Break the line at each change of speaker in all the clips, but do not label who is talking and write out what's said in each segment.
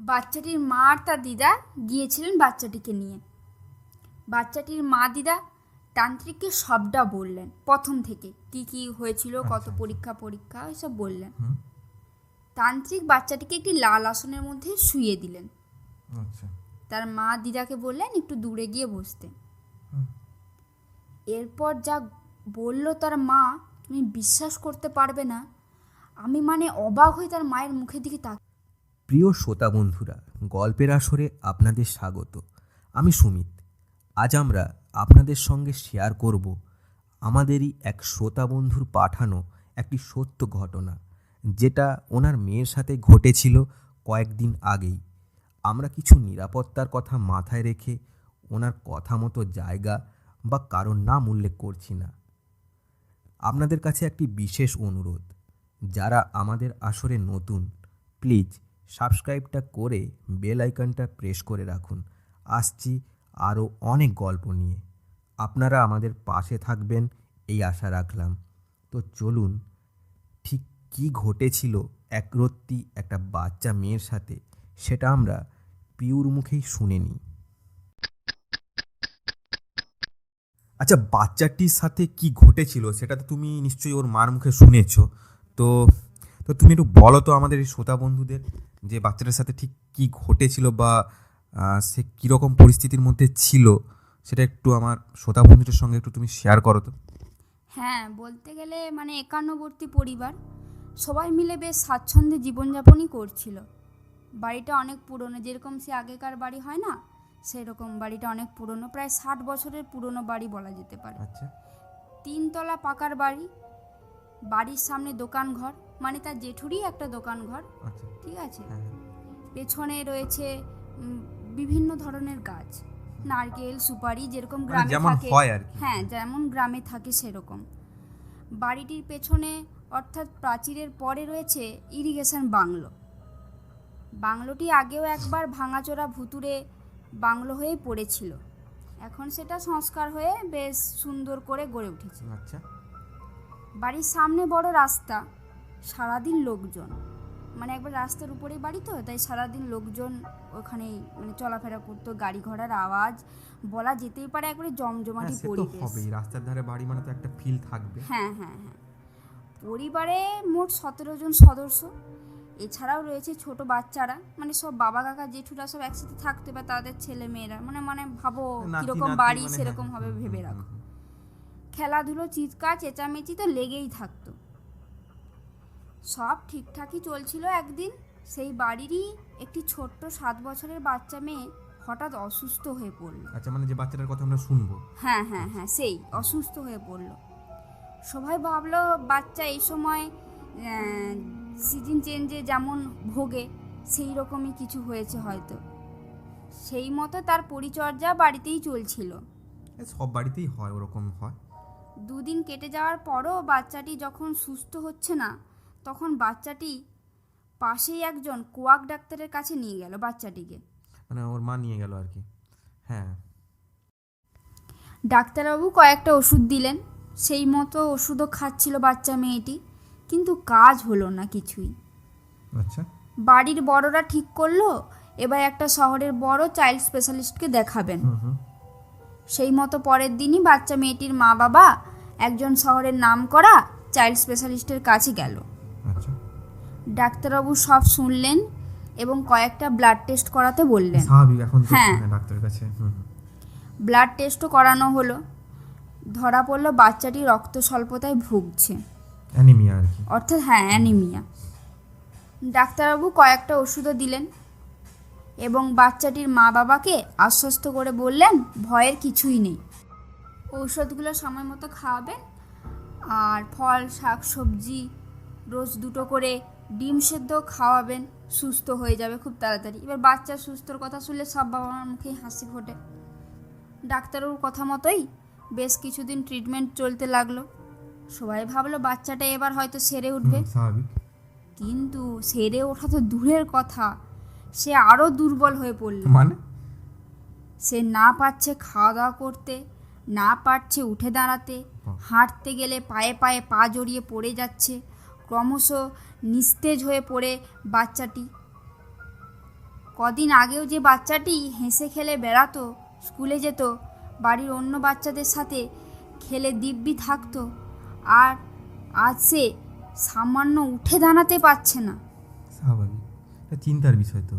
বাচ্চাটির মা আর তার দিদা গিয়েছিলেন বাচ্চাটিকে নিয়ে। বাচ্চাটির মা দিদা তান্ত্রিককে সবটা বললেন, প্রথম থেকে কি কি হয়েছিল, কত পরীক্ষা এসব বললেন। তান্ত্রিক বাচ্চাটিকে একটি লাল আসনের মধ্যে শুইয়ে দিলেন। তার মা দিদাকে বললেন একটু দূরে গিয়ে বসতে। এরপর যা বলল তার মা, তুমি বিশ্বাস করতে পারবে না। আমি অবাক হয়ে তার মায়ের মুখের দিকে
প্রিয় শ্রোতা বন্ধুরা, গল্পের আসরে আপনাদের স্বাগত। আমি সুমিত। আজ আমরা আপনাদের সঙ্গে শেয়ার করব আমাদেরই এক শ্রোতা বন্ধুর পাঠানো একটি সত্য ঘটনা, যেটা ওনার মেয়ের সাথে ঘটেছিল কয়েকদিন আগেই। আমরা কিছু নিরাপত্তার কথা মাথায় রেখে ওনার কথা মতো জায়গা বা কারণ নাম উল্লেখ করছি না। আপনাদের কাছে একটি বিশেষ অনুরোধ, যারা আমাদের আসরে নতুন, প্লিজ সাবস্ক্রাইবটা করে বেল আইকনটা প্রেস করে রাখুন। আসছি আরও অনেক গল্প নিয়ে, আপনারা আমাদের পাশে থাকবেন এই আশা রাখলাম। তো চলুন, ঠিক কী ঘটেছিল একরত্তি একটা বাচ্চা মেয়ের সাথে, সেটা আমরা পিউর মুখেই শুনে নিই। আচ্ছা, বাচ্চাটির সাথে কি ঘটেছিল সেটা তো তুমি নিশ্চয়ই ওর মার মুখে শুনেছো। তো তো তুমি একটু বলো তো আমাদের এই শ্রোতা বন্ধুদের, যে বাচ্চাটার সাথে ঠিক কি ঘটেছিল বা সে কীরকম পরিস্থিতির মধ্যে ছিল, সেটা একটু আমার শ্রোতা বন্ধুদের সঙ্গে একটু তুমি শেয়ার করো তো।
হ্যাঁ, বলতে গেলে একান্নবর্তী পরিবার, সবাই মিলে বেশ স্বাচ্ছন্দ্যে জীবনযাপনই করছিল। বাড়িটা অনেক পুরনো, যেরকম সে আগেকার বাড়ি হয় না, সেরকম বাড়িটা অনেক পুরনো, প্রায় 60 বছরের পুরনো বাড়ি বলা যেতে পারে।
আচ্ছা,
3 তলা পাকার বাড়ি, বাড়ির সামনে দোকান ঘর, তার জেঠুরই একটা দোকান ঘর।
আচ্ছা,
ঠিক আছে।
হ্যাঁ,
পেছনে রয়েছে বিভিন্ন ধরনের গাছ, নারকেল, সুপারি, যেরকম গ্রামে
যেমন
থাকে।
হয় আর কি।
হ্যাঁ, যেমন গ্রামে থাকে সেরকম। বাড়িটির পেছনে অর্থাৎ প্রাচীরের পরে রয়েছে ইরিগেশন বাংলো। বাংলোটি আগেও একবার ভাঙাচোরা ভুতুড়ে বাংলো হয়ে পড়েছিল, এখন সেটা সংস্কার হয়ে বেশ সুন্দর করে গড়ে উঠেছে।
আচ্ছা,
বাড়ির সামনে বড় রাস্তা, সারাদিন লোকজন, একবার রাস্তার উপরেই বাড়ি, তো তাই সারাদিন লোকজন ওখানেই চলাফেরা করতো, গাড়ি ঘোড়ার আওয়াজ, বলা যেতেই পারে একবারে জমজমাটি পরিবেশ।
হবেই, রাস্তার ধারে বাড়ি মানে তো একটা ফিল থাকবে।
হ্যাঁ হ্যাঁ হ্যাঁ। পরিবারে মোট 17 জন সদস্য, এছাড়াও রয়েছে ছোট বাচ্চারা, সব বাবা কাকা জেঠুরা সব একসাথে থাকতে, বা তাদের ছেলে মেয়েরা, ভাবো কিরকম বাড়ি সেরকম হবে ভেবে রাখো। খেলাধুলো, চিৎকার চেঁচামেচি তো লেগেই থাকতো। সব ঠিকঠাকই চলছিল। একদিন সেই বাড়িরই একটি ছোট্ট 7 বছরের বাচ্চা মেয়ে হঠাৎ অসুস্থ হয়ে পড়ল।
আচ্ছা, যে বাচ্চাটার কথা আমরা শুনবো।
হ্যাঁ হ্যাঁ হ্যাঁ, সেই অসুস্থ হয়ে পড়ল। সবাই ভাবলো বাচ্চা এই সময় সিজন চেঞ্জে যেমন ভোগে, সেই রকমই কিছু হয়েছে হয়তো। সেই মতো তার পরিচর্যা বাড়িতেই চলছিল।
সব বাড়িতেই হয়, ওরকম হয়।
2 দিন কেটে যাওয়ার পরও বাচ্চাটি যখন সুস্থ হচ্ছে না, তখন বাচ্চাটি পাশেই একজন কোয়াক ডাক্তারের কাছে নিয়ে গেল বাচ্চাটিকে।
ওর মা নিয়ে গেল আর কি। হ্যাঁ।
ডাক্তারবাবু কয়েকটা ওষুধ দিলেন, সেই মতো ওষুধও খাচ্ছিল বাচ্চা মেয়েটি, কিন্তু কাজ হলো না কিছুই।
আচ্ছা।
বাড়ির বড়রা ঠিক করলো এবার একটা শহরের বড় চাইল্ড স্পেশালিস্টকে দেখাবেন। সেই মতো পরের দিনই বাচ্চা মেয়েটির মা বাবা একজন শহরের নামকরা চাইল্ড স্পেশালিস্টের কাছে গেল।
আচ্ছা।
ডাক্তারবাবু সব শুনলেন এবং কয়েকটা ব্লাড টেস্ট করাতে বললেন।
স্বাভাবিক, এখন তো
হ্যাঁ,
ডাক্তারের কাছে।
ব্লাড টেস্টও করানো হলো। ধরা পড়লো বাচ্চাটি রক্ত স্বল্পতায় ভুগছে,
অ্যানিমিয়া আর কি।
অর্থাৎ অ্যানিমিয়া। ডাক্তারবাবু কয়েকটা ওষুধও দিলেন এবং বাচ্চাটির মা বাবাকে আশ্বস্ত করে বললেন ভয়ের কিছুই নেই, ঔষধগুলো সময় মতো খাওয়াবেন, আর ফল শাক সবজি রোজ 2টো করে ডিম সেদ্ধ খাওয়াবেন, সুস্থ হয়ে যাবে খুব তাড়াতাড়ি। এবার বাচ্চার সুস্থর কথা শুনলে সব বাবা মার মুখেই হাসি ফোটে। ডাক্তারবাবুর কথা মতোই বেশ কিছুদিন ট্রিটমেন্ট চলতে লাগলো। সবাই ভাবলো বাচ্চাটা এবার হয়তো সেরে উঠবে, কিন্তু সেরে ওঠা তো দূরের কথা, সে আরও দুর্বল হয়ে পড়ল। সে না পারছে খাওয়া দাওয়া করতে, না পারছে উঠে দাঁড়াতে, হাঁটতে গেলে পায়ে পায়ে পা জড়িয়ে পড়ে যাচ্ছে, ক্রমশ নিস্তেজ হয়ে পড়ে বাচ্চাটি। কদিন আগেও যে বাচ্চাটি হেসে খেলে বেড়াতো, স্কুলে যেত, বাড়ির অন্য বাচ্চাদের সাথে খেলে দিব্যি থাকতো, আর আজ সে সামান্য উঠে দাঁড়াতে পারছে না।
স্বাভাবিক, এটা চিন্তার বিষয় তো।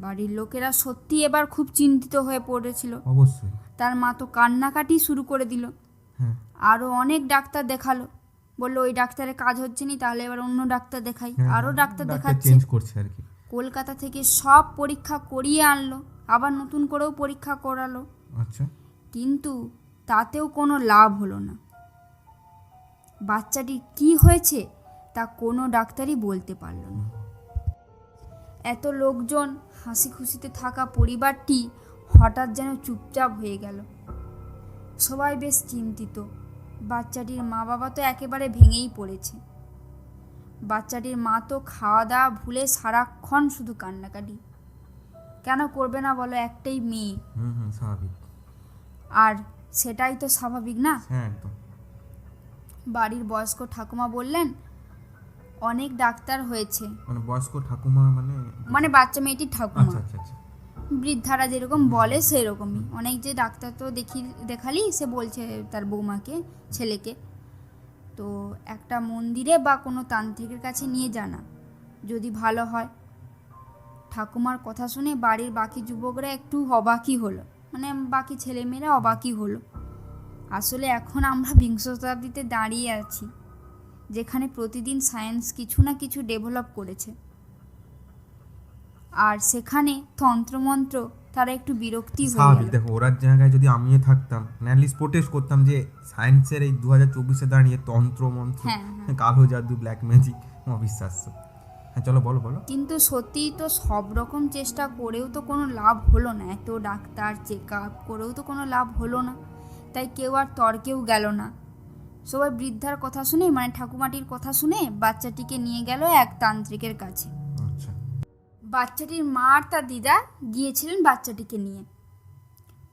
বাড়ির লোকেরা সত্যি এবার খুব চিন্তিত হয়ে পড়েছিল।
অবশ্যই।
তার মা তো কান্নাকাটি শুরু করে দিল।
হ্যাঁ।
আরও অনেক ডাক্তার দেখালো, বললো ওই ডাক্তারের কাজ হচ্ছে না, তাহলে এবার অন্য ডাক্তার দেখাই।
হ্যাঁ,
আরও ডাক্তার দেখাচ্ছে,
চেঞ্জ করছে আর কি।
কলকাতা থেকে সব পরীক্ষা করিয়ে আনলো, আবার নতুন করেও পরীক্ষা করালো,
আচ্ছা।
কিন্তু তাতেও কোনো লাভ হলো না। বাচ্চাটির কি হয়েছে তা কোনো ডাক্তারই বলতে পারল না। এত লোকজন হাসি খুশিতে থাকা পরিবারটি হঠাৎ যেন চুপচাপ হয়ে গেল। সবাই বেশ চিন্তিত। বাচ্চাটির মা বাবা তো একেবারে ভেঙেই পড়েছে। বাচ্চাটির মা তো খাওয়া দাওয়া ভুলে সারাক্ষণ শুধু কান্নাকাটি। কেন করবে না বলো, একটাই মেয়ে।
স্বাভাবিক।
আর সেটাই তো স্বাভাবিক না?
হ্যাঁ, একদম।
বাড়ির বয়স্ক ঠাকুমা বললেন, অনেক ডাক্তার হয়েছে।
মানে বয়স্ক ঠাকুমা
মানে বাচ্চা মেয়েটির ঠাকুমা।
আচ্ছা আচ্ছা আচ্ছা।
বৃদ্ধারা যেরকম বলে সেরকমই। অনেক যে ডাক্তার তো দেখালি, সে বলছে তার বৌমাকে, ছেলেকে, তো একটা মন্দিরে বা কোনো তান্ত্রিকের কাছে নিয়ে জানা, যদি ভালো হয়। ঠাকুমার কথা শুনে বাড়ির বাকি যুবকরা একটু অবাকই হলো, মানে বাকি ছেলেমেয়েরা অবাকই হলো। আসলে এখন আমরা বিংশ শতাব্দীতে দাঁড়িয়ে আছি, যেখানে প্রতিদিন সায়েন্স কিছু না কিছু ডেভেলপ করেছে, আর সেখানে তন্ত্রমন্ত্র তারা একটু বিরক্তি হয়ে
স্বাভাবিক।
গেল।
দেখো, ওরার জায়গায় যদি আমিও থাকতাম, অ্যাটলিস্ট প্রোটেস্ট করতাম যে সায়েন্সের এই 2024-এ দাঁড়িয়ে তন্ত্র মন্ত্র, কালো জাদু, ব্ল্যাক ম্যাজিক অবিশ্বাস্য। হ্যাঁ, চলো বলো বলো।
কিন্তু সত্যিই তো সব রকম চেষ্টা করেও তো কোনো লাভ হলো না। এত ডাক্তার চেক আপ করেও তো কোনো লাভ হলো না। তাই কেউ আর তর্কেও গেল না। সবাই বৃদ্ধার কথা শুনে, মানে ঠাকুমাটির কথা শুনে, বাচ্চাটিকে নিয়ে গেল এক তান্ত্রিকের কাছে।
আচ্ছা।
বাচ্চাটির মা আর তার দিদা গিয়েছিলেন বাচ্চাটিকে নিয়ে।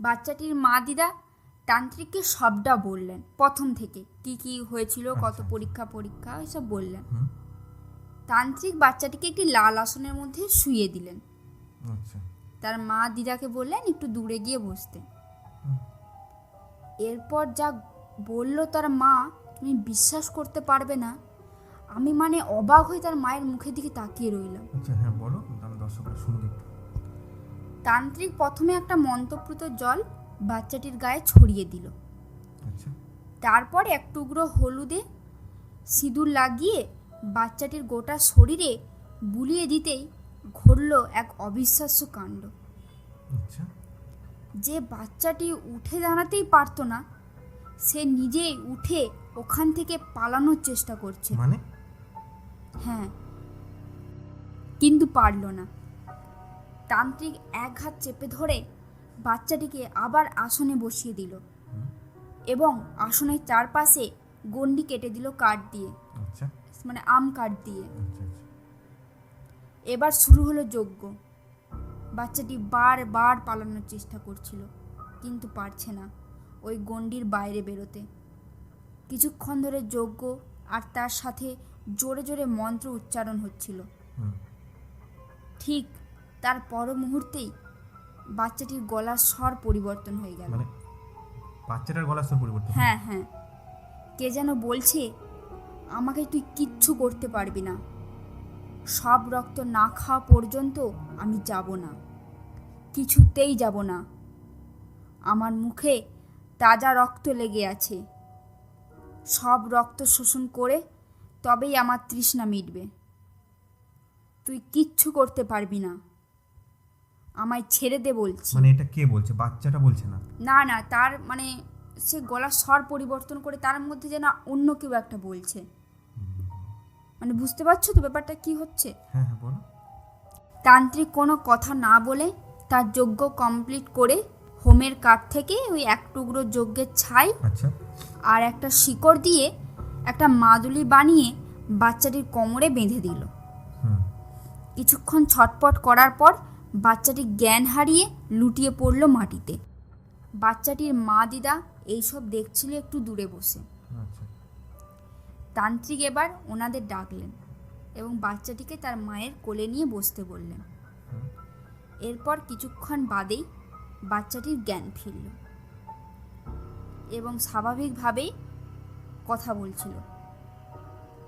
বাচ্চাটির মা দিদা তান্ত্রিককে সবটা বললেন, প্রথম থেকে কি কি হয়েছিল, কত পরীক্ষা এসব বললেন। তান্ত্রিক বাচ্চাটিকে একটি লাল আসনের মধ্যে শুইয়ে দিলেন।
আচ্ছা।
তার মা দিদাকে বললেন একটু দূরে গিয়ে বসতে। এরপর যা বলল তার মা, তুমি বিশ্বাস করতে পারবে না। আমি মানে অবাক হয়ে তার মায়ের মুখের দিকে তাকিয়ে রইলাম।
আচ্ছা, হ্যাঁ বলো, তাহলে দর্শকরা শুনবে।
তান্ত্রিক প্রথমে একটা মন্ত্রপ্রুত জল বাচ্চাটির গায়ে ছড়িয়ে দিল।
আচ্ছা।
তারপর এক টুকরো হলুদে সিঁদুর লাগিয়ে বাচ্চাটির গোটা শরীরে বুলিয়ে দিতেই ঘটল এক অবিশ্বাস্য কাণ্ড।
আচ্ছা।
যে বাচ্চাটি উঠে দাঁড়াতেই পারতো না, সে নিজেই উঠে ওখান থেকে পালানোর চেষ্টা করছে।
মানে?
হ্যাঁ, কিন্তু পারল না। তান্ত্রিক এক হাত চেপে ধরে বাচ্চাটিকে আবার আসনে বসিয়ে দিল এবং আসনের চারপাশে গণ্ডি কেটে দিল কাঠ দিয়ে,
আচ্ছা।
মানে আম কাঠ দিয়ে।
আচ্ছা।
এবার শুরু হলো যজ্ঞ। বাচ্চাটি বারবার পালানোর চেষ্টা করছিল, কিন্তু পারছে না ওই গণ্ডির বাইরে বেরোতে। কিছুক্ষণ ধরে যজ্ঞ আর তার সাথে জোরে জোরে মন্ত্র উচ্চারণ হচ্ছিল। ঠিক তার পর মুহূর্তেই বাচ্চাটির গলার স্বর পরিবর্তন হয়ে গেল।
মানে বাচ্চাটার গলার স্বর পরিবর্তন?
হ্যাঁ হ্যাঁ, কে যেন বলছে, আমাকে তুই কিচ্ছু করতে পারবি না, সব রক্ত না খাওয়া পর্যন্ত আমি যাব না, কিছুতেই যাব না। আমার মুখে তাজা রক্ত লেগে আছে, সব রক্ত শোষণ করে তবেই আমার তৃষ্ণা মিটবে। তুই কিচ্ছু করতে পারবি না, আমায় ছেড়ে দে বলছি।
মানে এটা কে বলছে? বাচ্চাটা বলছে না?
না না, তার মানে সে গলার স্বর পরিবর্তন করে তার মধ্যে যেন অন্য কেউ একটা বলছে। মানে বুঝতে পারছো তো ব্যাপারটা কি হচ্ছে?
হ্যাঁ হ্যাঁ বলো।
তান্ত্রিক কোনো কথা না বলে তার যজ্ঞ কমপ্লিট করে হোমের কাঠ থেকে ওই এক টুকরো যজ্ঞের ছাই
আচ্ছা।
আর একটা শিকড় দিয়ে একটা মাদুলি বানিয়ে বাচ্চাটির কোমরে বেঁধে দিল। কিছুক্ষণ ছটপট করার পর বাচ্চাটি জ্ঞান হারিয়ে লুটিয়ে পড়ল মাটিতে। বাচ্চাটির মা দিদা এইসব দেখছিল একটু দূরে বসে।
আচ্ছা।
তান্ত্রিক এবার ওনাদের ডাকলেন এবং বাচ্চাটিকে তার মায়ের কোলে নিয়ে বসতে বললেন। এরপর কিছুক্ষণ বাদেই বাচ্চাটির জ্ঞান ফিরল এবং স্বাভাবিকভাবেই কথা বলছিল,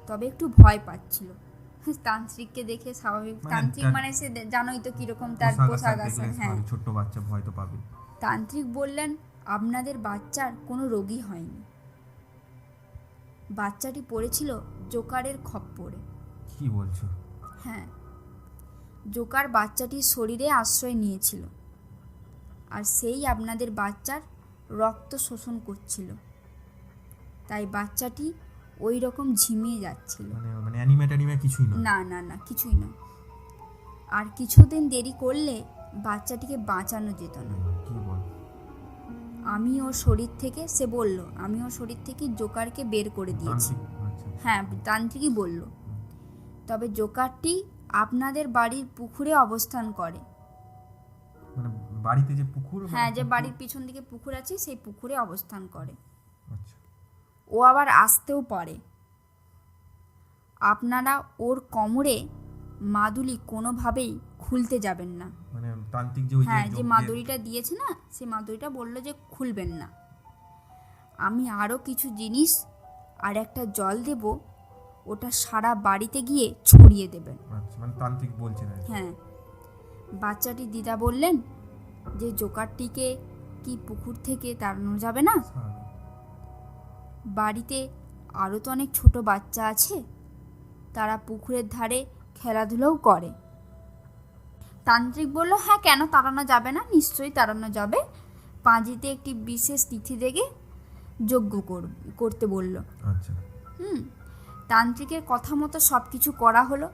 তবে একটু ভয় পাচ্ছিল। তান্ত্রিককে দেখে স্বাভাবিক, তান্ত্রিক মানে সে জানোই তো কিরকম তার পোশাক আছে। হ্যাঁ,
ছোট্ট বাচ্চা ভয় তো পাবে।
তান্ত্রিক বললেন, আপনাদের বাচ্চার কোনো রোগই হয়নি, বাচ্চাটি পড়েছিল জোকারের খপ্পরে।
কি বলছো?
হ্যাঁ, জোকার বাচ্চাটির শরীরে আশ্রয় নিয়েছিল, আর সেই আপনাদের বাচ্চার রক্ত শোষণ করছিল, তাই বাচ্চাটি ওই রকম ঝিমিয়ে যাচ্ছিল।
মানে অ্যানিমে কিছুই নয়?
না না না, কিছুই নয়। আর কিছুদিন দেরি করলে বাচ্চাটিকে বাঁচানো যেত না।
কি বল?
আমি ওর শরীর থেকে, সে বলল, আমি ওর শরীর থেকে জোকারকে বের করে দিয়েছি।
আচ্ছা।
হ্যাঁ, তান্ত্রিকই বলল। তবে জোকারটি আপনাদের বাড়ির পুকুরে অবস্থান করে।
মানে বাড়িতে যে পুকুর?
হ্যাঁ, যে বাড়ির পিছন দিকে পুকুর আছে সেই পুকুরে অবস্থান করে।
আচ্ছা।
ও আবার আসতেও পারে। আপনারা ওর কোমরে মাদুলি কোনোভাবেই খুলতে যাবেন না।
মানে তান্ত্রিক যে
হ্যাঁ, যে মাদুরিটা দিয়েছে না, সেই মাদুরিটা বললো যে খুলবেন না। আমি আরও কিছু জিনিস আর একটা জল দেব, ওটা সারা বাড়িতে গিয়ে ছড়িয়ে দেবেন।
আচ্ছা, মানে তান্ত্রিক বলছেন?
হ্যাঁ। বাচ্চাটি দিদা বললেন যে জোকারটিকে কি পুকুর থেকে তাড়ানো যাবে না? বাড়িতে আরও তো অনেক ছোট বাচ্চা আছে, তারা পুকুরের ধারে খেলাধুলোও করে। তান্ত্রিক বলল, হ্যাঁ, কেন তাড়ানো যাবে না, নিশ্চয়ই তাড়ানো যাবে। পাঁজিতে একটি বিশেষ তিথি থেকে যজ্ঞ করতে বলল।
আচ্ছা।
তান্ত্রিকের কথা মতো সব কিছু করা হলো।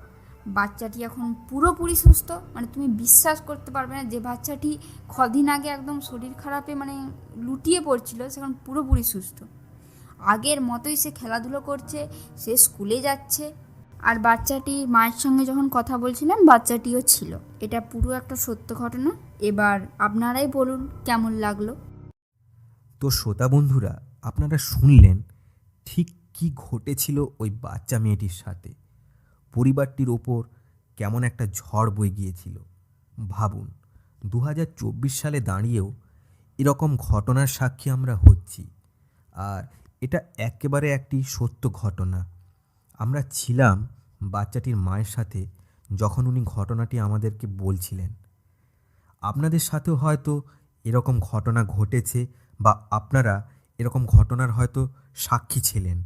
বাচ্চাটি এখন পুরোপুরি সুস্থ, মানে তুমি বিশ্বাস করতে পারবে না, যে বাচ্চাটি কদিন আগে একদম শরীর খারাপে মানে লুটিয়ে পড়ছিল, সে এখন পুরোপুরি সুস্থ। আগের মতোই সে খেলাধুলো করছে, সে স্কুলে যাচ্ছে। আর বাচ্চাটি মায়ের সঙ্গে যখন কথা বলছিলেন, বাচ্চাটিও ছিল। এটা পুরো একটা সত্য ঘটনা। এবার আপনারাই বলুন কেমন লাগলো।
তো শ্রোতা বন্ধুরা, আপনারা শুনলেন ঠিক কি ঘটেছিল ওই বাচ্চা মেয়েটির সাথে। পরিবারটির ওপর কেমন একটা ঝড় বয়ে গিয়েছিল। ভাবুন, 2024 সালে দাঁড়িয়েও এরকম ঘটনার সাক্ষী আমরা হচ্ছি। আর এটা একেবারে একটি সত্য ঘটনা। আমরা ছিলাম বাচ্চাটির মায়ের সাথে যখন উনি ঘটনাটি আমাদেরকে বলছিলেন। আপনাদের সাথেও হয়তো এরকম ঘটনা ঘটেছে, বা আপনারা এরকম ঘটনার হয়তো সাক্ষী ছিলেন।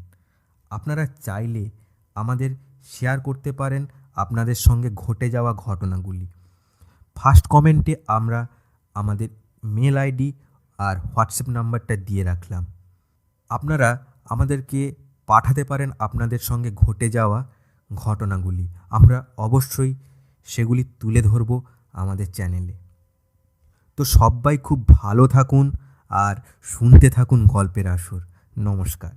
আপনারা চাইলে আমাদের শেয়ার করতে পারেন আপনাদের সঙ্গে ঘটে যাওয়া ঘটনাগুলি। ফার্স্ট কমেন্টে আমরা আমাদের মেল আইডি আর হোয়াটসঅ্যাপ নাম্বারটা দিয়ে রাখলাম। আপনারা আমাদেরকে পাঠাতে পারেন আপনাদের সঙ্গে ঘটে যাওয়া ঘটনাগুলি। আমরা অবশ্যই সেগুলি তুলে ধরব আমাদের চ্যানেলে। তো সবাই খুব ভালো থাকুন আর শুনতে থাকুন গল্পের আসর। নমস্কার।